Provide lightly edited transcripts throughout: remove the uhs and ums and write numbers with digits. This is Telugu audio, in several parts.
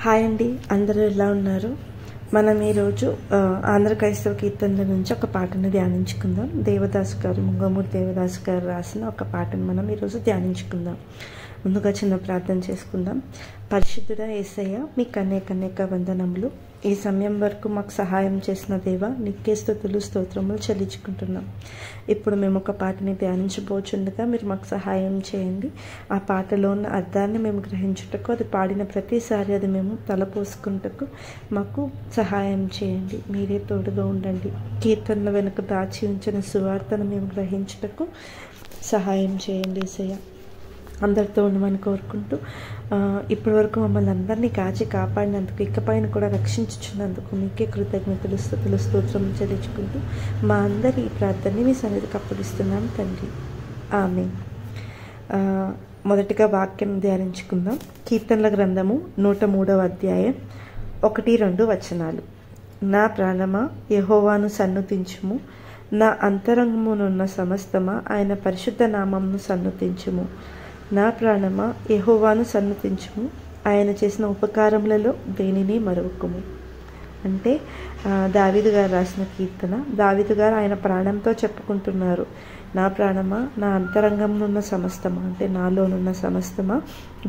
హాయ్ అండి, అందరూ ఎలా ఉన్నారు? మనం ఈరోజు ఆంధ్ర క్రైస్తవ కీర్తనల నుంచి ఒక పాటను ధ్యానించుకుందాం. దేవదాసు గారు, ముంగమూరి దేవదాసు గారు రాసిన ఒక పాటను మనం ఈరోజు ధ్యానించుకుందాం. ముందుగా చిన్న ప్రార్థన చేసుకుందాం. పరిశుద్ధుడా యేసయ్య, మీకు అనేక వందనములు. ఈ సమయం వరకు మాకు సహాయం చేసిన దేవా, నీకే స్తుతులు స్తోత్రములు చెల్లించుకుంటున్నాం. ఇప్పుడు మేము ఒక పాటని ధ్యానించబోచుండగా మీరు మాకు సహాయం చేయండి. ఆ పాటలో ఉన్న అర్థాన్ని మేము గ్రహించుటకు, అది పాడిన ప్రతిసారి అది మేము తలపోసుకుంటకు మాకు సహాయం చేయండి. మీరే తోడుగా ఉండండి. కీర్తనల వెనుక దాచి ఉంచిన సువార్తను మేము గ్రహించుటకు సహాయం చేయండి యేసయ్య. అందరితో ఉండమని కోరుకుంటూ, ఇప్పటి వరకు మమ్మల్ని అందరినీ కాచి కాపాడినందుకు, ఇకపైన కూడా రక్షించుచున్నందుకు మీకే కృతజ్ఞతలు స్తుతులు స్తోత్రములు చెల్లించుకుంటూ మా అందరి ఈ ప్రార్థనని మీ సన్నిధికి అప్పగిస్తున్నాం తండ్రి, ఆమేన్. మొదటిగా వాక్యం ధ్యానించుకుందాం. కీర్తనల గ్రంథము 103వ అధ్యాయం 1-2 వచనాలు. నా ప్రాణమా యెహోవాను సన్నుతించుము, నా అంతరంగమునున్న సమస్తమా ఆయన పరిశుద్ధ నామమును సన్నుతించుము. నా ప్రాణమా యెహోవాను సన్నుతించుము, ఆయన చేసిన ఉపకారములలో దేనిని మరవకుము. అంటే దావీదు గారు రాసిన కీర్తన. దావీదు గారు ఆయన ప్రాణంతో చెప్పుకుంటున్నారు, నా ప్రాణమా, నా అంతరంగంలో సమస్తమా, అంటే నాలోనున్న సమస్తమా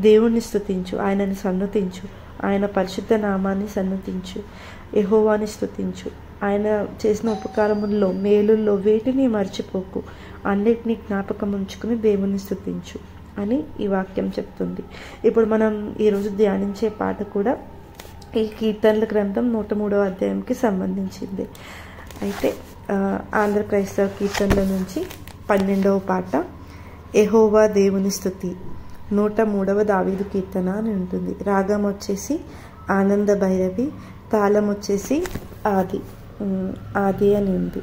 దేవుణ్ణి స్తుతించు, ఆయనని సన్నుతించు, ఆయన పరిశుద్ధ నామాన్ని సన్నుతించు, యెహోవాని స్తుతించు. ఆయన చేసిన ఉపకారముల్లో, మేలుల్లో వేటిని మర్చిపోకు, అన్నిటినీ జ్ఞాపకం ఉంచుకుని దేవుణ్ణి స్తుతించు అని ఈ వాక్యం చెప్తుంది. ఇప్పుడు మనం ఈరోజు ధ్యానించే పాట కూడా ఈ కీర్తనల గ్రంథం 103వ అధ్యాయంకి సంబంధించింది. అయితే ఆంధ్ర క్రైస్తవ కీర్తనల నుంచి 12వ పాట యెహోవా దేవుని స్తుతి, 103వ దావీదు కీర్తన అని ఉంటుంది. రాగం వచ్చేసి ఆనంద భైరవి, తాళం వచ్చేసి ఆది అని ఉంది.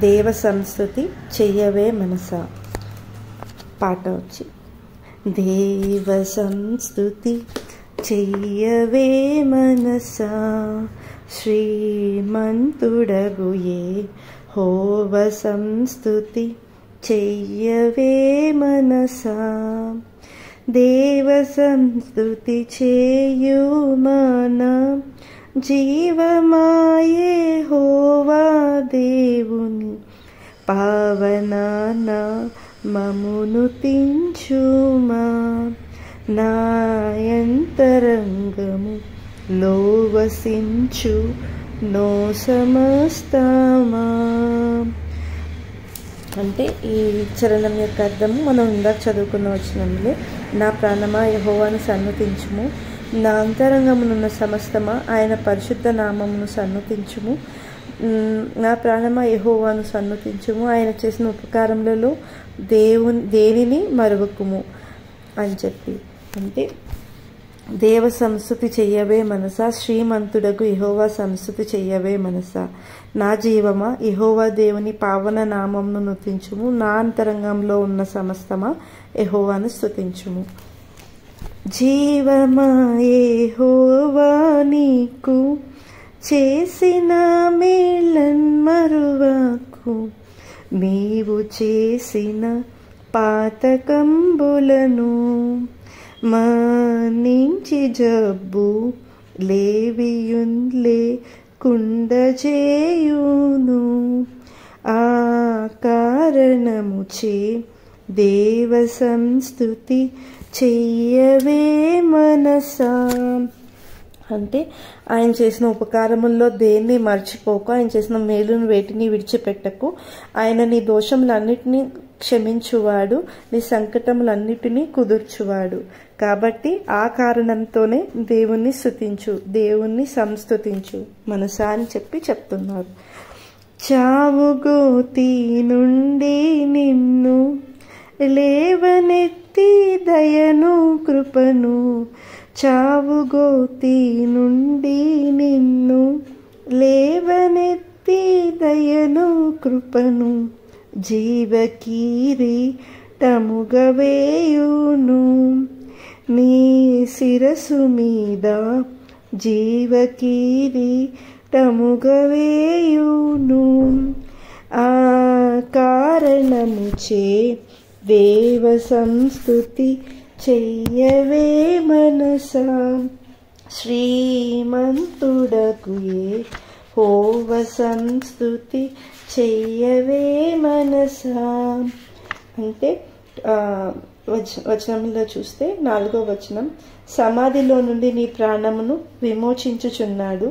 దేవ సంస్తుతి చెయ్యవే మనసా. పాట వచ్చి దేవ సంస్తుతి చెయ్యవే మనసా, శ్రీమంతుడగు యెహోవ సంస్తుతి చెయ్యవే మనసా. దేవ సంస్తుతి చేయుమన జీవమాయే యెహోవా దేవుని పావనాన మమును తించుమా. నాయంతరంగము లోవసించు నో సమస్తమా. అంటే ఈ చరణం యొక్క అర్థము మనం ఇందాక చదువుకున్న వచనంలో, నా ప్రాణమా యెహోవాను సన్నుతించుము, నా అంతరంగమునున్న సమస్తమా ఆయన పరిశుద్ధ నామమును సన్నుతించుము. నా ప్రాణమా యెహోవాను సన్నుతించుము, ఆయన చేసిన ఉపకారములలో దేనిని మరువకుము అని చెప్పి. అంటే దేవ సంస్తుతి చెయ్యవే మనసా, శ్రీమంతుడకు యెహోవా సంస్తుతి చెయ్యవే మనసా. నా జీవమా యెహోవా దేవుని పావన నామమును నుతించుము, నా అంతరంగంలో ఉన్న సమస్తమా యెహోవాను స్తుతించుము. జీవమా యెహోవా నీకు చేసిన మేళ్ళన్ మరువకు, నీవు చేసిన పాతకంబులను మన్నించి జబ్బు లేవియున్లే కుండజేయును. ఆ కారణముచే దేవ సంస్తుతి చెయ్యవే మనసా. అంటే ఆయన చేసిన ఉపకారముల్లో దేన్ని మర్చిపోకు, ఆయన చేసిన మేలును వేటిని విడిచిపెట్టకు. ఆయన నీ దోషములన్నిటినీ క్షమించువాడు, నీ సంకటములన్నిటినీ కుదుర్చువాడు. కాబట్టి ఆ కారణంతోనే దేవుణ్ణి స్తుతించు, దేవుణ్ణి సంస్తుతించు మనసా అని చెప్పి చెప్తున్నారు. చావుగోతి నుండి నిన్ను లేవనెత్తి దయను కృపను, చావుగోతి నుండి నిన్ను లేవనెత్తి దయను కృపను, జీవకిరీటముగవేయును. నీ శిరసు మీద జీవకిరీటముగవేయును. ఆ కారణముచే దేవ సంస్తుతి చెయ్యవే మనసా శ్రీమంతుడకు యెహోవ సంస్తుతి చెయ్యవే మనసా. అంటే వచనంలో చూస్తే 4వ వచనం, సమాధిలో నుండి నీ ప్రాణమును విమోచించుచున్నాడు,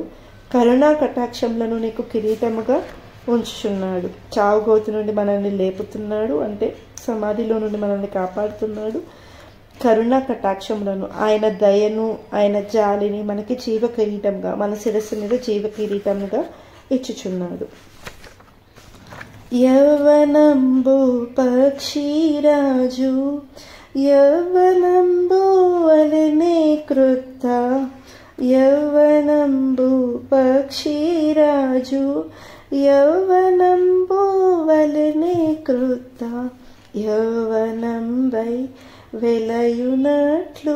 కరుణా కటాక్షములను నీకు కిరీటముగా ఉంచుచున్నాడు. చావుగోతు నుండి మనల్ని లేపుతున్నాడు, అంటే సమాధిలో నుండి మనల్ని కాపాడుతున్నాడు. కరుణా కటాక్షములను, ఆయన దయను, ఆయన జాలిని మనకి జీవ కిరీటంగా, మన శిరస్సు మీద జీవ కిరీటముగా ఇచ్చుచున్నాడు. యవ్వనంబు పక్షిరాజు యవ్వనంబు వలెనే క్రొత్త, యవ్వనంబు పక్షిరాజు యవ్వనంబు వలెనే క్రొత్త, యవ్వనంబై వెలయునట్లుగా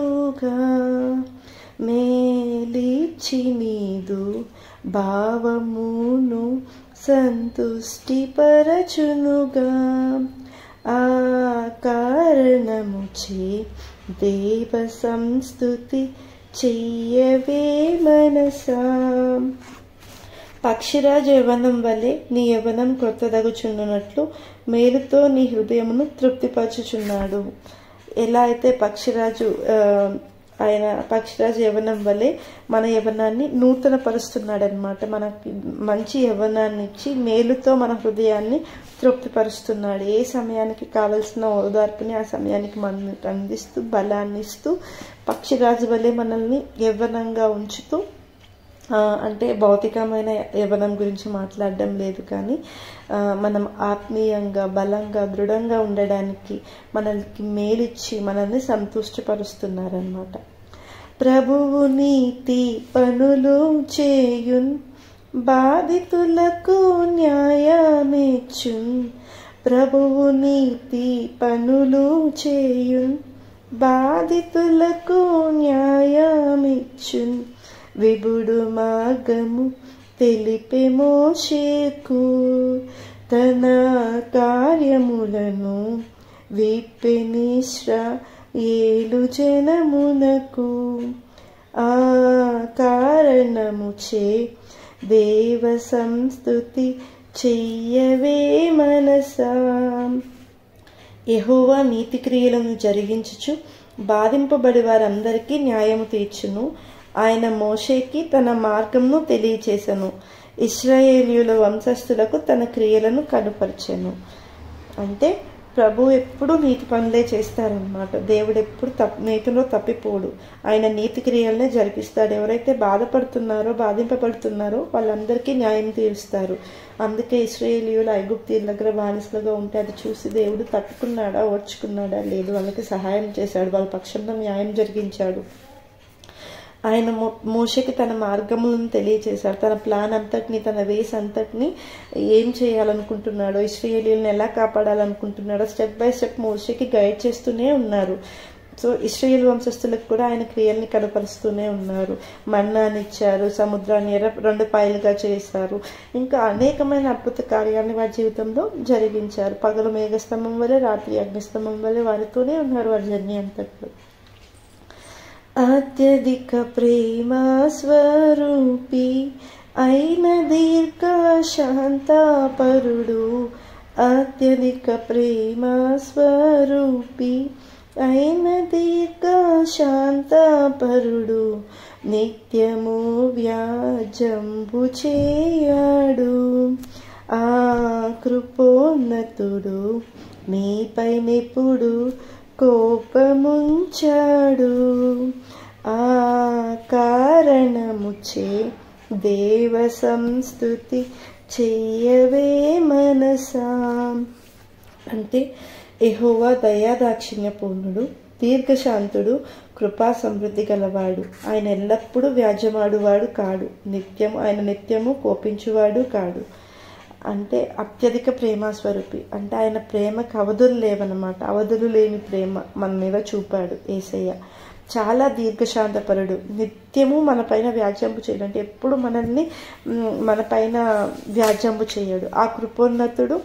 మేలిచి నీదు భావమును సంతుష్టిపరచునుగా. ఆ కారణముచే దేవ సంస్తుతి చెయ్యవే మనసా. పక్షిరాజు యవ్వనం వలె నీ యవ్వనం క్రొత్తదగుచున్నట్లు మేలుతో నీ హృదయమును తృప్తిపరచుచున్నాడు. ఎలా అయితే పక్షిరాజు యవ్వనం వలె మన యవ్వనాన్ని నూతన పరుస్తున్నాడు అనమాట. మనకి మంచి యవ్వనాన్ని ఇచ్చి మేలుతో మన హృదయాన్ని తృప్తిపరుస్తున్నాడు. ఏ సమయానికి కావలసిన ఓదార్పుని ఆ సమయానికి మనకి అందిస్తూ బలాన్ని ఇస్తూ పక్షిరాజు వలె మనల్ని యవ్వనంగా ఉంచుతూ, అంటే భౌతికమైన యవ్వనం గురించి మాట్లాడడం లేదు, కానీ మనం ఆత్మీయంగా బలంగా దృఢంగా ఉండడానికి మనకి మేలిచ్చి మనల్ని సంతుష్టపరుస్తున్నారన్నమాట. ప్రభువు నీతి పనులు చేయున్, బాధితులకు న్యాయమిచ్చున్. ప్రభువు నీతి పనులు చేయున్, బాధితులకు న్యాయమిచ్చున్. విభుడు మార్గము తెలిపే మోషేకు, తన కార్యములను విప్పెనిశ్రాయేలు జనమునకు. ఆ కారణముచే దేవ సంస్తుతి చెయ్యవే మనసా. యెహోవా నీతి క్రియలను జరిగించుచు బాధింపబడి వారందరికీ న్యాయము తీర్చును. ఆయన మోషేకి తన మార్గమును తెలియచేసెను, ఇశ్రాయేలీయుల వంశస్థులకు తన క్రియలను కనుపరచెను. అంటే ప్రభు ఎప్పుడు నీతి పనులే చేస్తారనమాట. దేవుడు ఎప్పుడు నీతిలో తప్పిపోడు, ఆయన నీతి క్రియలనే జరిపిస్తాడు. ఎవరైతే బాధింపబడుతున్నారో వాళ్ళందరికీ న్యాయం తీరుస్తారు. అందుకే ఇశ్రాయేలీయులు ఐగుప్తీయుల దగ్గర బానిసలుగా ఉంటే అది చూసి దేవుడు తట్టుకున్నాడా, ఓర్చుకున్నాడా, లేదు, వాళ్ళకి సహాయం చేశాడు, వాళ్ళ పక్షంలో న్యాయం జరిగించాడు. ఆయన మోషేకి తన మార్గములను తెలియచేశాడు, తన ప్లాన్ అంతటిని, తన వేస్ అంతటిని, ఏం చేయాలనుకుంటున్నాడో, ఇశ్రాయేలీయులను ఎలా కాపాడాలనుకుంటున్నాడో స్టెప్ బై స్టెప్ మోషేకి గైడ్ చేస్తూనే ఉన్నారు. సో ఇశ్రాయేల్ వంశస్థులకు కూడా ఆయన క్రియల్ని కనపరుస్తూనే ఉన్నారు. మన్నానిచ్చారు, సముద్రాన్ని 2 పాయలుగా చేశారు, ఇంకా అనేకమైన అద్భుత కార్యాన్ని వారి జీవితంలో జరిగించారు. పగలు మేఘస్తంభం వలె, రాత్రి అగ్నిస్తంభం వలె వారితోనే ఉన్నారు వారి జర్నీ అంతట్లో. అత్యధిక ప్రేమ స్వరూపి అయిన దీర్ఘ శాంతపరుడు, అత్యధిక ప్రేమ స్వరూపి అయిన దీర్ఘ శాంతపరుడు, నిత్యము వ్యాజంబు చేయాడు. ఆ కృపోన్నతుడు మీపైనెప్పుడు కోపముంచాడు. ఆ కారణముచే దేవ సంస్తుతి చెయ్యవే మనసా. అంటే యెహోవా దయాదాక్షిణ్యపూర్ణుడు, దీర్ఘశాంతుడు, కృపా సమృద్ధి గలవాడు. ఆయన ఎల్లప్పుడూ వ్యాజ్యమాడువాడు కాడు, ఆయన నిత్యము కోపించువాడు కాడు. అంటే అత్యధిక ప్రేమ స్వరూపి, అంటే ఆయన ప్రేమకు అవధులు లేవన్నమాట. అవధులు లేని ప్రేమ మన మీద చూపాడు యేసయ్య. చాలా దీర్ఘశాంతపరుడు, నిత్యము మన పైన వ్యాజ్యంబు చేయడు, అంటే ఎప్పుడు మనల్ని మన పైన వ్యాజ్యంబు చేయడు. ఆ కృపోన్నతుడు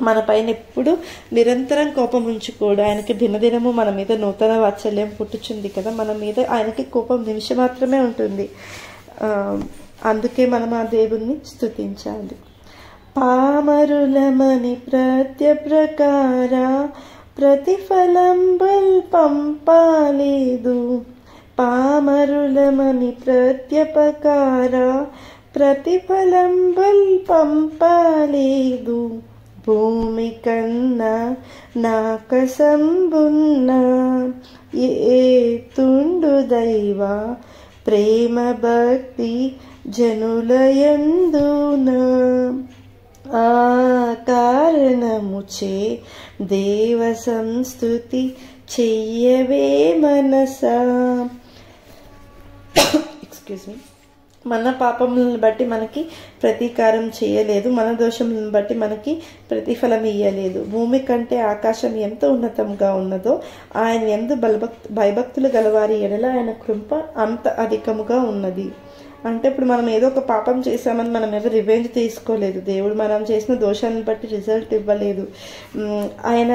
మన పైన ఎప్పుడు నిరంతరం కోపం ఉంచుకోడు. ఆయనకి దినదినము మన మీద నూతన వాత్సల్యం పుట్టుచుంది కదా, మన మీద ఆయనకి కోపం నిమిషం మాత్రమే ఉంటుంది. అందుకే మనం ఆ దేవుణ్ణి స్తుతించాలి. పామరులమని ప్రత్యప్రకార ప్రతిఫలంబుల్ పంపాలేదు. పామరులమని ప్రత్యపకార ప్రతిఫలంబుల్ పంపాలేదు. భూమి కన్నా నాకసంబున్న ఏ తుండు దైవ ప్రేమ భక్తి జనులయందున. ఆ కారణముచే దేవ సంస్తుతి చెయ్యవే మనసా. Excuse me. మన పాపములను బట్టి మనకి ప్రతీకారం చేయలేదు, మన దోషములను బట్టి మనకి ప్రతిఫలం ఇయ్యలేదు. భూమి కంటే ఆకాశం ఎంత ఉన్నతంగా ఉన్నదో ఆయన యందు భయభక్తులు గలవారి ఎడల ఆయన కృప అంత అధికముగా ఉన్నది. అంటే ఇప్పుడు మనం ఏదో ఒక పాపం చేశామని మన మీద రివెంజ్ తీసుకోలేదు. దేవుడు మనం చేసిన దోషాలను బట్టి రిజల్ట్ ఇవ్వలేదు. ఆయన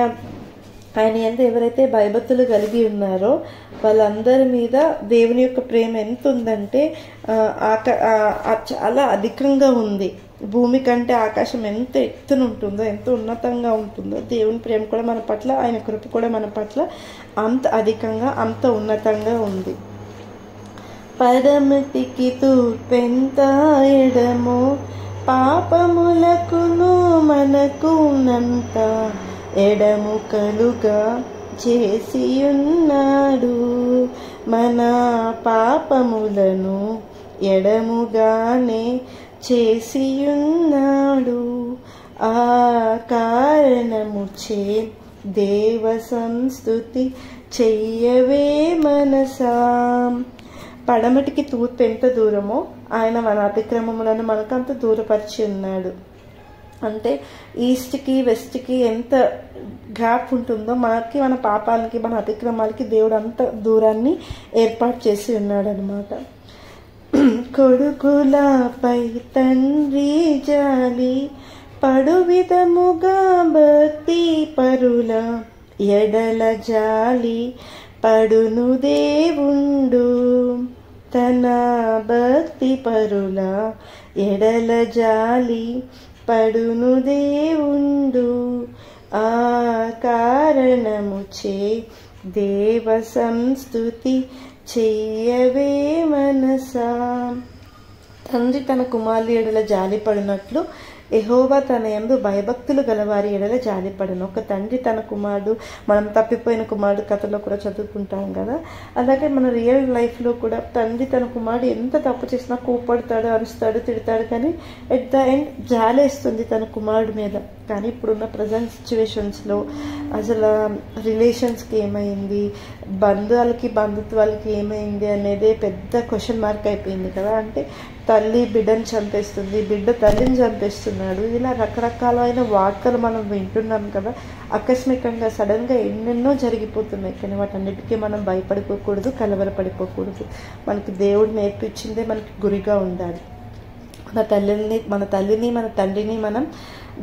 యందు ఎవరైతే భయభక్తులు కలిగి ఉన్నారో వాళ్ళందరి మీద దేవుని యొక్క ప్రేమ ఎంత ఉందంటే చాలా అధికంగా ఉంది. భూమి కంటే ఆకాశం ఎంత ఎత్తున ఉంటుందో, ఎంత ఉన్నతంగా ఉంటుందో దేవుని ప్రేమ కూడా మన పట్ల, ఆయన కృప కూడా మన పట్ల అంత అధికంగా, అంత ఉన్నతంగా ఉంది. పరమటికి తూర్పెంత ఎడమో పాపములకును మనకునంత ఎడముకలుగా చేసియున్నాడు. మన పాపములను ఎడముగానే చేసియున్నాడు. ఆ కారణముచే దేవ సంస్తుతి చెయ్యవే మనసా. పడమటికి తూర్పు ఎంత దూరమో ఆయన మన అతిక్రమములను మనకు అంత దూరపరిచి ఉన్నాడు. అంటే ఈస్ట్కి వెస్ట్కి ఎంత గ్యాప్ ఉంటుందో మనకి, మన పాపాలకి, మన అతిక్రమాలకి దేవుడు అంత దూరాన్ని ఏర్పాటు చేసి ఉన్నాడు అనమాట. కొడుకులపై తండ్రి జాలి పడు విధముగా భక్తి పరుల ఎడల జాలి పడును దేవుండు. తన భక్తి పరుల ఎడల జాలి పడును దేవుండు. ఆ కారణముచే దేవ సంస్తుతి చెయ్యవే మనసా. తండ్రి తన కుమారుల ఎడల జాలి పడినట్లు యెహోవా తన యందు భయభక్తులు గలవారి ఎడల జాలిపడను. ఒక తండ్రి తన కుమారుడు, మనం తప్పిపోయిన కుమారుడు కథలో కూడా చదువుకుంటాం కదా, అలాగే మన రియల్ లైఫ్లో కూడా తండ్రి తన కుమారుడు ఎంత తప్పు చేసినా కోపడతాడు, అరుస్తాడు, తిడతాడు, కానీ ఎట్ ద ఎండ్ జాలేస్తుంది తన కుమారుడు మీద. కానీ ఇప్పుడున్న ప్రజెంట్ సిచ్యువేషన్స్లో అసలు రిలేషన్స్కి ఏమైంది, బంధుత్వాలకి ఏమైంది అనేదే పెద్ద క్వశ్చన్ మార్క్ అయిపోయింది కదా. అంటే తల్లి బిడ్డను చంపేస్తుంది, బిడ్డ తల్లిని చంపేస్తున్నాడు, ఇలా రకరకాలైన వార్తలు మనం వింటున్నాం కదా. ఆకస్మికంగా సడన్గా ఎన్నెన్నో జరిగిపోతున్నాయి. కానీ వాటన్నిటికీ మనం భయపడిపోకూడదు, కలవరపడిపోకూడదు. మనకి దేవుడు నేర్పించిందే మనకి గురిగా ఉండాలి. మన తల్లిని మన తండ్రిని మనం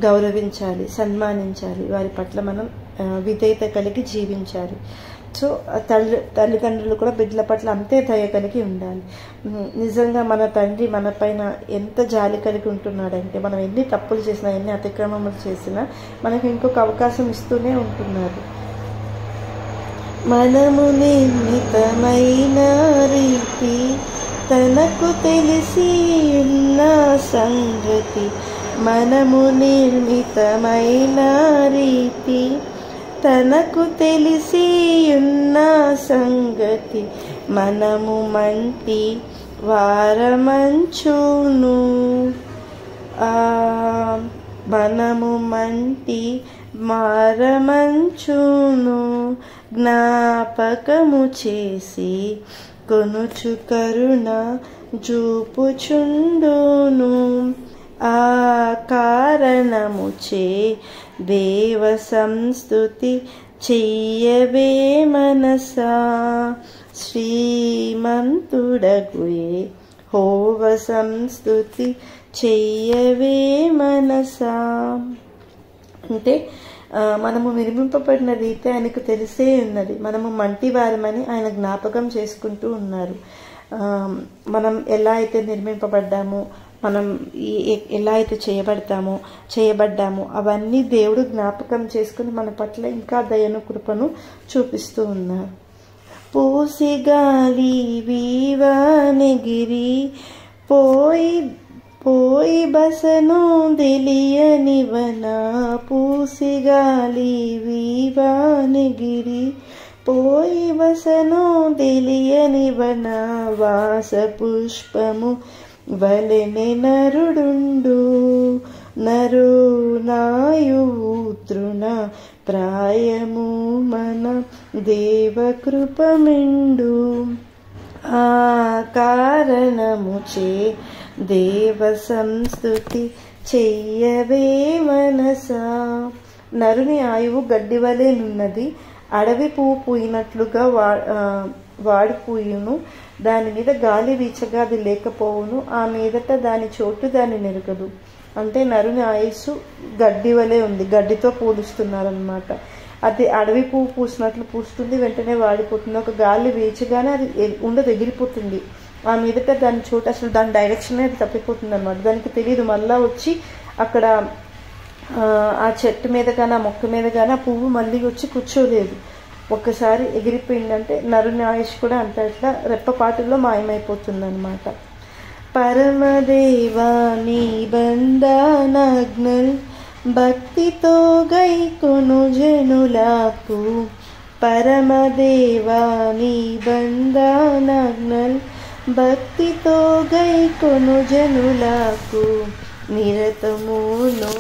గౌరవించాలి, సన్మానించాలి, వారి పట్ల మనం విధేయత కలిగి జీవించాలి. సో తల్లిదండ్రులు కూడా బిడ్డల పట్ల అంతే దయ కలిగి ఉండాలి. నిజంగా మన తండ్రి మన పైన ఎంత జాలి కలిగి ఉంటున్నాడంటే, మనం ఎన్ని తప్పులు చేసినా, ఎన్ని అతిక్రమములు చేసినా మనకు ఇంకొక అవకాశం ఇస్తూనే ఉంటున్నారు. మనము నిర్మితమైన రీతి తనకు తెలిసి ఉన్న సంగతి, మనము నిర్మితమైన రీతి తనకు తెలిసి ఉన్న సంగతి, మనము మంటి వారమంచును, మనము మంటి మారమంచును, జ్ఞాపకము చేసి కొనుచు కరుణ చూపుచుండును. ఆ కారణముచే దేవ సంస్తుతి చెయ్యవే మనసా. శ్రీమంతుడగు యెహోవా సంస్తుతి చెయ్యవే మనసా. అంటే మనము నిర్మింపబడిన రీతి ఆయనకు తెలిసే ఉన్నది. మనము మంటి వారమని ఆయన జ్ఞాపకం చేసుకుంటూ ఉన్నారు. మనం ఎలా అయితే నిర్మింపబడ్డామో, మనం ఎలా అయితే చేయబడ్డామో అవన్నీ దేవుడు జ్ఞాపకం చేసుకుని మన పట్ల ఇంకా దయను కృపను చూపిస్తూ ఉన్నారు. పూసి గాలి వీవానెగిరి పోయి బసను తెలియనివనా, పూసి గాలి వీవానెగిరి పోయి బసను తెలియనివనా, వాస పుష్పము వలెనే నరుడుండు నరునాయుతృణ ప్రాయము మన దేవకృపమిండు, ఆ కారణముచే దేవ సంస్తుతి చెయ్యవే మనసా. నరుని ఆయువు గడ్డి వలెనున్నది, అడవి పువ్వు పూయినట్లుగా వాడిపోయును, దాని మీద గాలి వీచగా అది లేకపోవును, ఆ మీదట దాని చోటు దాని నెరగదు. అంటే నరుని ఆయుస్సు గడ్డి వలె ఉంది, గడ్డితో పోలుస్తున్నారనమాట. అది అడవి పువ్వు పూసినట్లు పూస్తుంది, వెంటనే వాడిపోతుంది. ఒక గాలి వీచగానే అది ఉండదు, ఎగిరిపోతుంది. ఆ మీదట దాని చోటు, అసలు దాని డైరెక్షన్ అది తప్పిపోతుంది అనమాట. దానికి తెలియదు, మళ్ళా వచ్చి అక్కడ ఆ చెట్టు మీద కానీ ఆ మొక్క మీద కానీ ఆ పువ్వు మళ్ళీ వచ్చి కూర్చోలేదు. ఒక్కసారి ఎగిరిపోయిందంటే నరుని ఆయుష్ కూడా అంత ఇట్లా రెప్పపాటులో మాయమైపోతుంది అనమాట. పరమదేవా నీ బంధనగ్నల్ భక్తితో గైకొను జనులకు, పరమదేవా నీ బంధనగ్నల్ భక్తితో గైకొను జనులకు, నిరతమును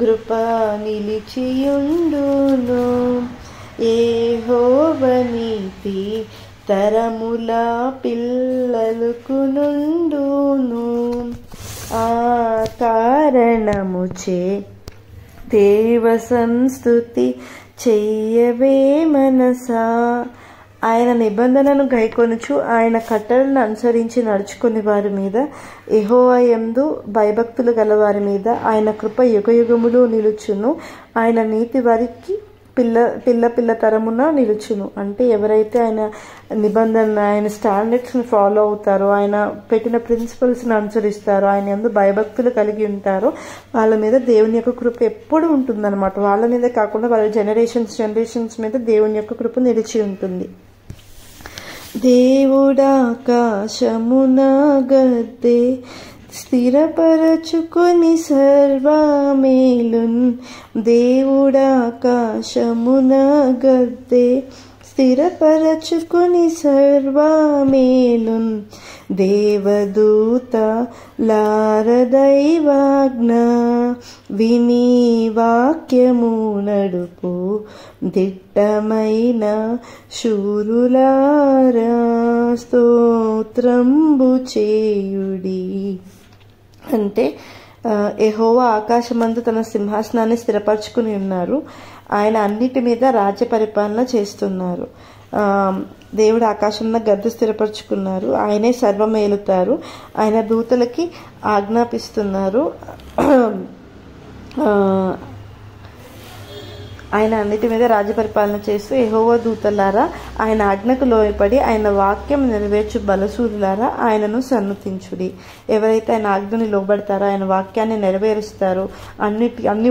కృప నిలిచియుండును, యెహోవా నీతి తరముల పిల్లలకు నుండును, ఆ కారణముచే దేవ సంస్తుతి చెయ్యవే మనసా. ఆయన నిబంధనను గైకొనుచు ఆయన కట్టలను అనుసరించి నడుచుకుని వారి మీద, యెహోవా యందు భయభక్తులు గల వారి మీద ఆయన కృప యుగయుగములు నిలుచును, ఆయన నీతి వారికి పిల్ల తరమున నిలుచును. అంటే ఎవరైతే ఆయన నిబంధన, ఆయన స్టాండర్డ్స్ని ఫాలో అవుతారో, ఆయన పెట్టిన ప్రిన్సిపల్స్ని అనుసరిస్తారో, ఆయన యందు భయభక్తులు కలిగి ఉంటారో వాళ్ళ మీద దేవుని యొక్క కృప ఎప్పుడు ఉంటుందన్నమాట. వాళ్ళ మీద కాకుండా వాళ్ళ జనరేషన్స్ మీద దేవుని యొక్క కృప నిలిచి ఉంటుంది. దేవుడాకాశమున గద్దె స్థిరపరచుకొని సర్వమేలున్, దేవుడాకాశమున గద్దె స్థిరపరచుకొని సర్వమేలున్, దేవదూత లారదైవాజ్ఞ విని వాక్యము నడుపు, దిట్టమైన శూరులారా స్తోత్రంబు చేయుడి. అంటే యెహోవా ఆకాశమందు తన సింహాసనాన్ని స్థిరపరచుకుని ఉన్నారు, ఆయన అన్నిటి మీద రాజ్య పరిపాలన చేస్తున్నారు. దేవుడు ఆకాశంలో గద్దె స్థిరపరచుకున్నారు, ఆయనే సర్వమేలుతారు, ఆయన దూతలకి ఆజ్ఞాపిస్తున్నారు. ఆయన అన్నిటి మీద రాజ్య పరిపాలన చేస్తూ, యెహోవా దూతలారా ఆయన ఆజ్ఞకు లోయపడి ఆయన వాక్యం నెరవేర్చు బలసూరులారా ఆయనను సన్నుతించుడి. ఎవరైతే ఆయన ఆజ్ఞని లోబడతారో, ఆయన వాక్యాన్ని నెరవేరుస్తారో, అన్ని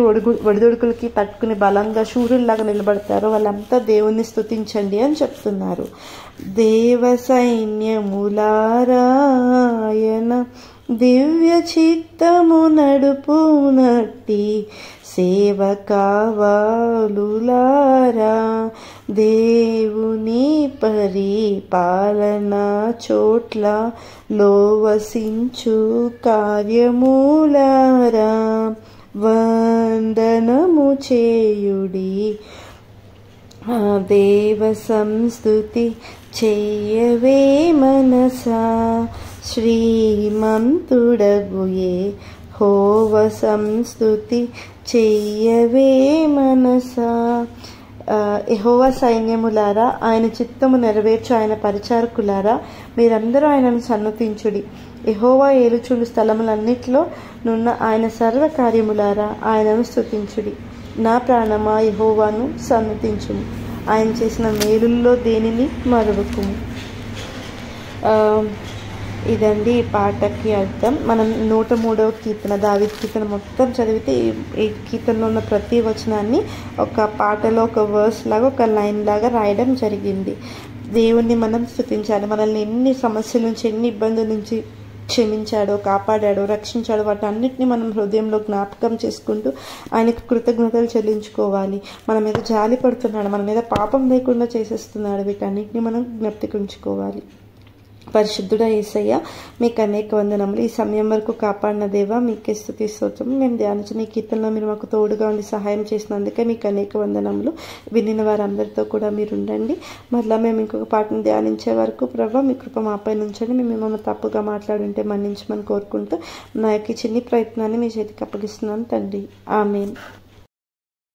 ఒడిదొడుకులకి తట్టుకుని బలంగా శూరుల్లాగా నిలబడతారో వాళ్ళంతా దేవుణ్ణి స్తుతించండి అని చెప్తున్నారు. దేవ సైన్యములారా ఆయన దివ్య చిత్తము నడుపునట్టి సేవకావాలులారా దేవుని పరిపాలన చోట్ల లోవసించు కార్యములారా వందనము చేయుడి. దేవ సంస్తుతి చెయ్యవే మనసా, శ్రీమంతుడగు యెహోవా సంస్తుతి చెయ్యవే మనసా. యెహోవా సైన్యములారా ఆయన చిత్తము నెరవేర్చు ఆయన పరిచారకులారా మీరందరూ ఆయనను సన్నతించుడి. యెహోవా ఏలుచుండు స్థలములన్నిటిలో నున్న ఆయన సర్వ కార్యములారా ఆయనను స్తుతించుడి. నా ప్రాణమా యెహోవాను సన్నుతించుము, ఆయన చేసిన మేలుల్లో దేనిని మరవకుము. ఇదండి ఈ పాటకి అర్థం. మనం 103వ కీర్తన, దావీదు కీర్తన మొత్తం చదివితే ఈ కీర్తనలో ఉన్న ప్రతి వచనాన్ని ఒక పాటలో ఒక వర్స్ లాగా, ఒక లైన్ లాగా రాయడం జరిగింది. దేవుణ్ణి మనం స్తుతించాలి. మనల్ని ఎన్ని సమస్యల నుంచి, ఎన్ని ఇబ్బందుల నుంచి క్షమించాడో, కాపాడాడో, రక్షించాడో వాటన్నిటిని మనం హృదయంలో జ్ఞాపకం చేసుకుంటూ ఆయనకు కృతజ్ఞతలు చెల్లించుకోవాలి. మన మీద జాలి పడుతున్నాడు, మన మీద పాపం లేకుండా చేసేస్తున్నాడు, వీటన్నిటిని మనం జ్ఞప్తికుంచుకోవాలి. పరిశుద్ధుడా యేసయ్య, మీకు అనేక వందనములు. ఈ సమయం వరకు కాపాడిన దేవా, మీకే స్తుతి స్తోత్రం. మేము ధ్యానించిన ఈ కీర్తనలో మీరు మాకు తోడుగా ఉండి సహాయం చేసినందుకే మీకు అనేక వందనములు. వినిన వారందరితో కూడా మీరు ఉండండి. మరలా మేము ఇంకొక పాటను ధ్యానించే వరకు ప్రభా మీ కృప మాపై నుంచండి. మేము ఏమైనా తప్పుగా మాట్లాడుంటే మన్నించమని కోరుకుంటూ నా యొక్క చిన్ని ప్రయత్నాన్ని మీ చేతికి అప్పగిస్తున్నాను తండ్రి. ఆమేన్.